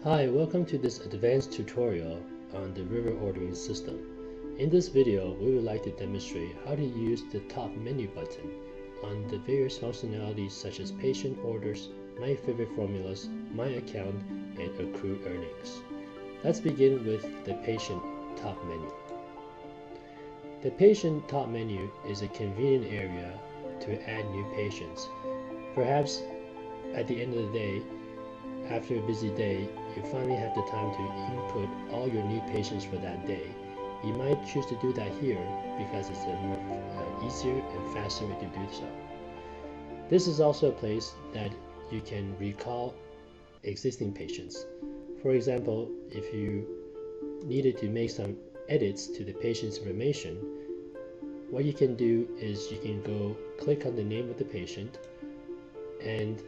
Hi, welcome to this advanced tutorial on the river ordering system. In this video, we would like to demonstrate how to use the top menu button on the various functionalities such as patient orders, my favorite formulas, my account, and accrue earnings. Let's begin with the patient top menu. The patient top menu is a convenient area to add new patients. Perhaps at the end of the day, after a busy day, you finally have the time to input all your new patients for that day. You might choose to do that here because it's a more easier and faster way to do so. This is also a place that you can recall existing patients. For example, if you needed to make some edits to the patient's information, what you can do is you can go click on the name of the patient, and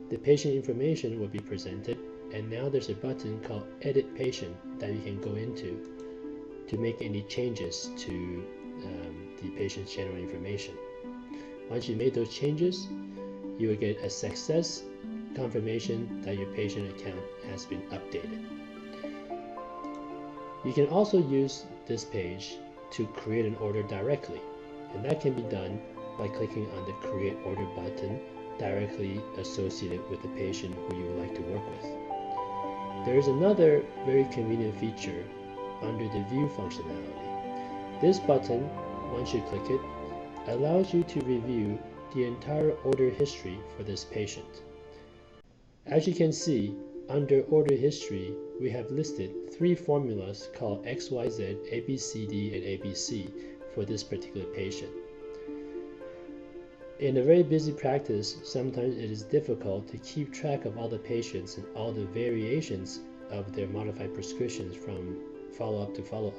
the patient information will be presented, and now there's a button called Edit Patient that you can go into to make any changes to the patient's general information. Once you made those changes, you will get a success confirmation that your patient account has been updated. You can also use this page to create an order directly, and that can be done by clicking on the Create Order button directly associated with the patient who you would like to work with. There is another very convenient feature under the View functionality. This button, once you click it, allows you to review the entire order history for this patient. As you can see, under Order History, we have listed 3 formulas called XYZ, ABCD, and ABC for this particular patient. In a very busy practice, sometimes it is difficult to keep track of all the patients and all the variations of their modified prescriptions from follow-up to follow-up.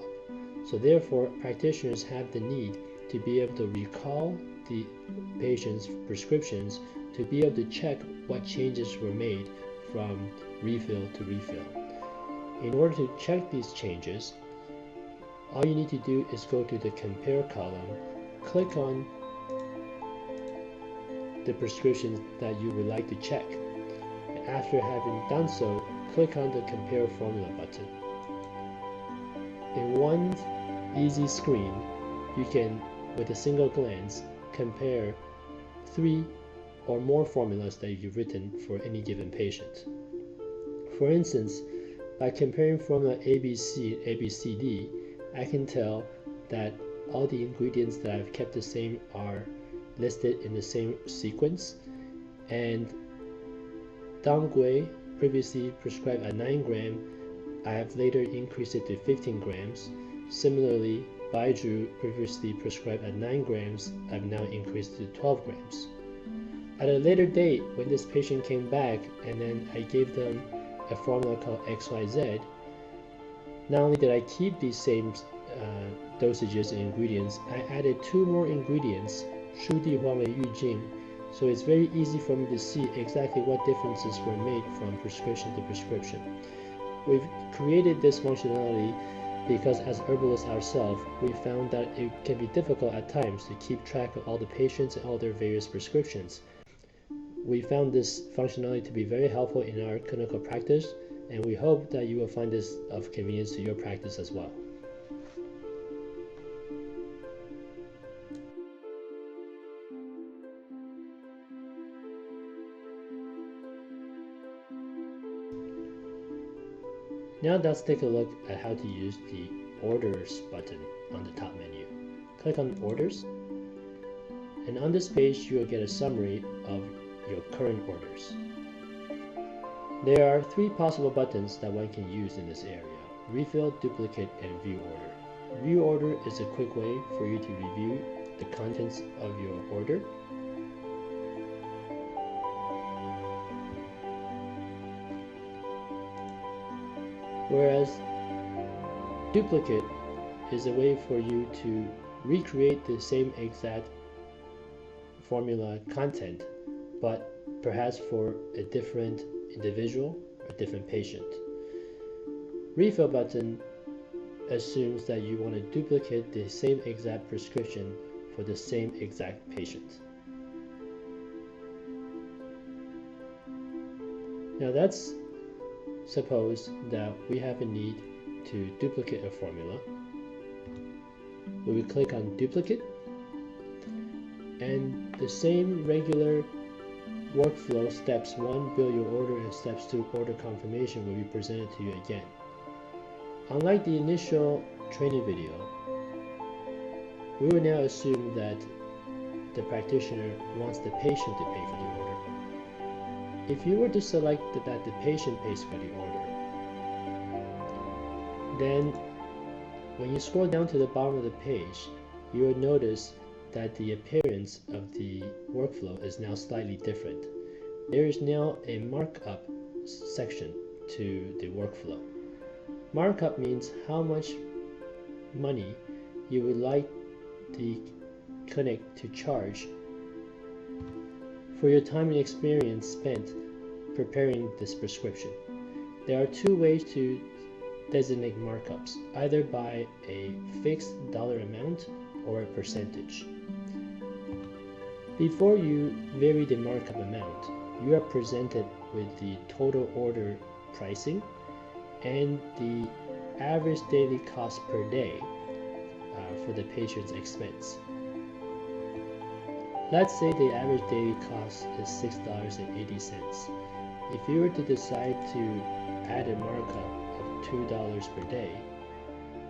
So therefore, practitioners have the need to be able to recall the patient's prescriptions to be able to check what changes were made from refill to refill. In order to check these changes, all you need to do is go to the Compare column, click on the prescriptions that you would like to check. And after having done so, click on the Compare Formula button. In one easy screen, you can, with a single glance, compare 3 or more formulas that you've written for any given patient. For instance, by comparing formula ABC and ABCD, I can tell that all the ingredients that I've kept the same are listed in the same sequence, and Dongui, previously prescribed at 9 grams, I have later increased it to 15 grams. Similarly, Baiju, previously prescribed at 9 grams, I've now increased to 12 grams. At a later date, when this patient came back and then I gave them a formula called XYZ, not only did I keep these same dosages and ingredients, I added 2 more ingredients, Shu Di Huang and Yu Jing, so it's very easy for me to see exactly what differences were made from prescription to prescription. We've created this functionality because as herbalists ourselves, we found that it can be difficult at times to keep track of all the patients and all their various prescriptions. We found this functionality to be very helpful in our clinical practice, and we hope that you will find this of convenience to your practice as well. Now let's take a look at how to use the Orders button on the top menu. Click on Orders, and on this page you will get a summary of your current orders. There are 3 possible buttons that one can use in this area: Refill, Duplicate, and View Order. View Order is a quick way for you to review the contents of your order. Whereas Duplicate is a way for you to recreate the same exact formula content, but perhaps for a different individual or different patient. Refill button assumes that you want to duplicate the same exact prescription for the same exact patient. Now that's suppose that we have a need to duplicate a formula. We will click on duplicate, and the same regular workflow steps 1, build your order, and steps 2, order confirmation will be presented to you again. Unlike the initial training video, we will now assume that the practitioner wants the patient to pay for the order. If you were to select that the patient pays for the order, then when you scroll down to the bottom of the page, you will notice that the appearance of the workflow is now slightly different. There is now a markup section to the workflow. Markup means how much money you would like the clinic to charge for your time and experience spent preparing this prescription. There are two ways to designate markups, either by a fixed dollar amount or a percentage. Before you vary the markup amount, you are presented with the total order pricing and the average daily cost per day for the patient's expense. Let's say the average daily cost is $6.80. If you were to decide to add a markup of $2 per day,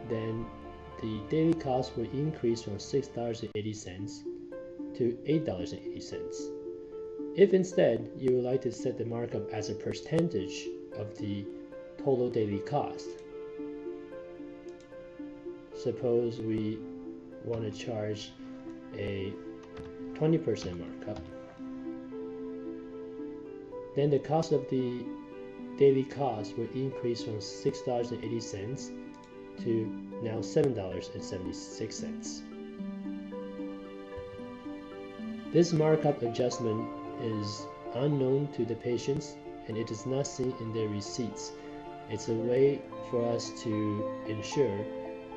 then the daily cost will increase from $6.80 to $8.80. If instead you would like to set the markup as a percentage of the total daily cost, suppose we want to charge a 20% markup, then the cost of the daily cost will increase from $6.80 to now $7.76. This markup adjustment is unknown to the patients and it is not seen in their receipts. It's a way for us to ensure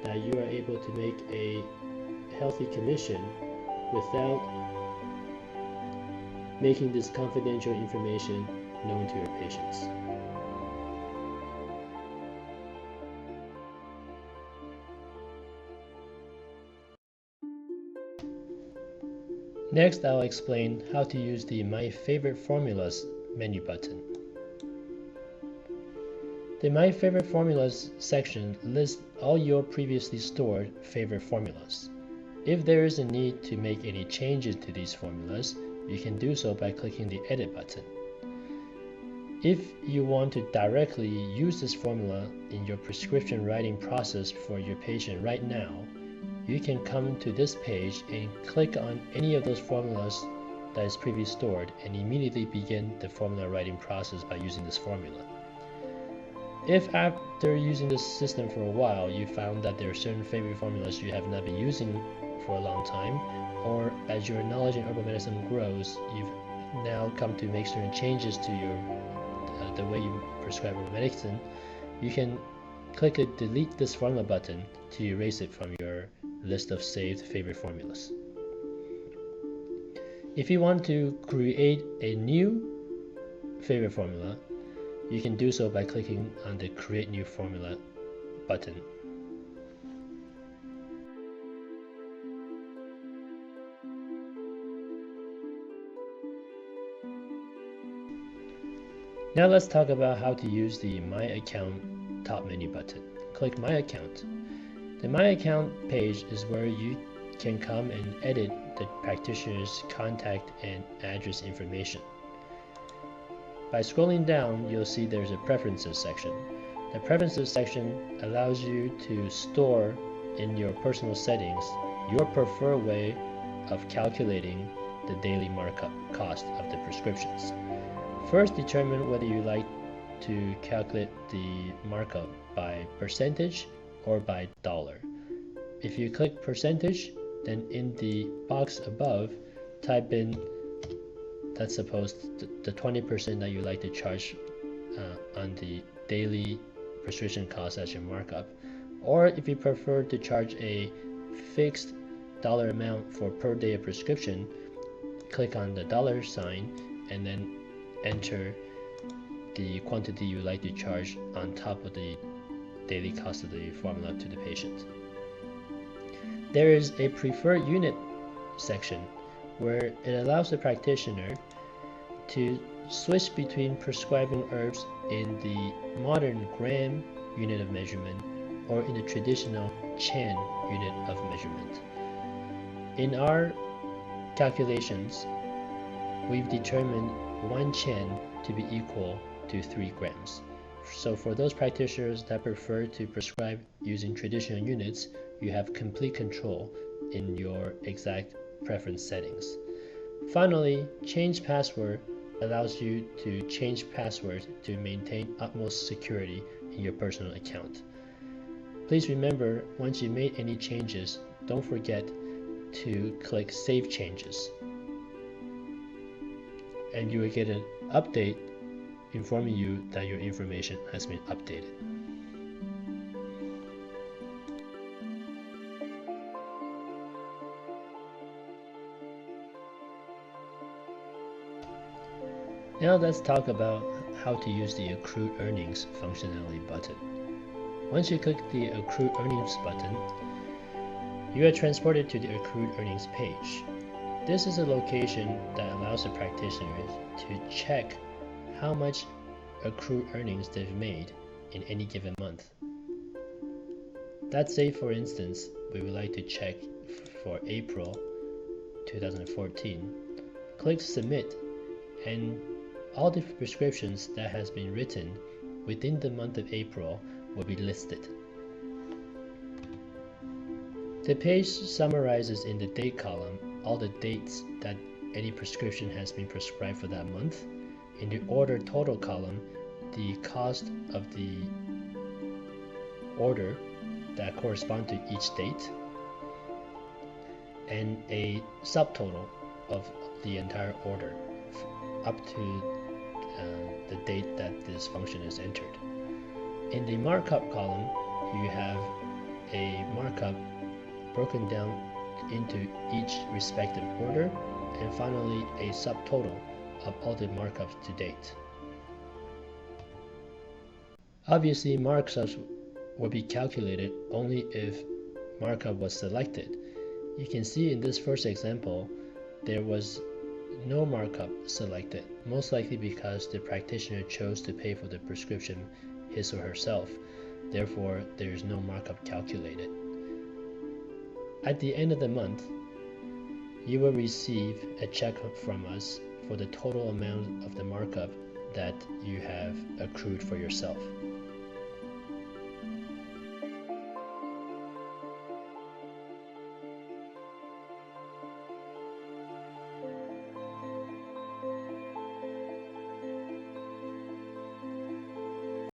that you are able to make a healthy commission without making this confidential information known to your patients. Next, I'll explain how to use the My Favorite Formulas menu button. The My Favorite Formulas section lists all your previously stored favorite formulas. If there is a need to make any changes to these formulas, you can do so by clicking the Edit button. If you want to directly use this formula in your prescription writing process for your patient right now, you can come to this page and click on any of those formulas that is previously stored and immediately begin the formula writing process by using this formula. If after using this system for a while you found that there are certain favorite formulas you have not been using for a long time, or as your knowledge in herbal medicine grows, you've now come to make certain changes to your the way you prescribe herbal medicine, you can click the Delete this formula button to erase it from your list of saved favorite formulas. If you want to create a new favorite formula, you can do so by clicking on the Create New Formula button. Now let's talk about how to use the My Account top menu button. Click My Account. The My Account page is where you can come and edit the practitioner's contact and address information. By scrolling down, you'll see there's a Preferences section. The Preferences section allows you to store in your personal settings your preferred way of calculating the daily markup cost of the prescriptions. First, determine whether you like to calculate the markup by percentage or by dollar. If you click percentage, then in the box above, type in, let's suppose, the 20% that you like to charge on the daily prescription cost as your markup. Or if you prefer to charge a fixed dollar amount for per day of prescription, click on the dollar sign and then enter the quantity you like to charge on top of the daily cost of the formula to the patient. There is a preferred unit section where it allows the practitioner to switch between prescribing herbs in the modern gram unit of measurement or in the traditional Chen unit of measurement. In our calculations, we've determined 1 Chen to be equal to 3 grams. So for those practitioners that prefer to prescribe using traditional units, you have complete control in your exact preference settings. Finally, change password allows you to change passwords to maintain utmost security in your personal account. Please remember, once you made any changes, don't forget to click Save Changes, and you will get an update informing you that your information has been updated. Now let's talk about how to use the Accrued Earnings functionality button. Once you click the Accrued Earnings button, you are transported to the Accrued Earnings page. This is a location that allows the practitioners to check how much accrued earnings they've made in any given month. Let's say, for instance, we would like to check for April 2014. Click Submit, and all the prescriptions that has been written within the month of April will be listed. The page summarizes in the date column all the dates that any prescription has been prescribed for that month. In the order total column, the cost of the order that correspond to each date, and a subtotal of the entire order up to the date that this function is entered. In the markup column, you have a markup broken down into each respective order, and finally a subtotal of all the markups to date. Obviously, markups will be calculated only if markup was selected. You can see in this first example, there was no markup selected, most likely because the practitioner chose to pay for the prescription his or herself. Therefore, there is no markup calculated. At the end of the month, you will receive a check from us for the total amount of the markup that you have accrued for yourself.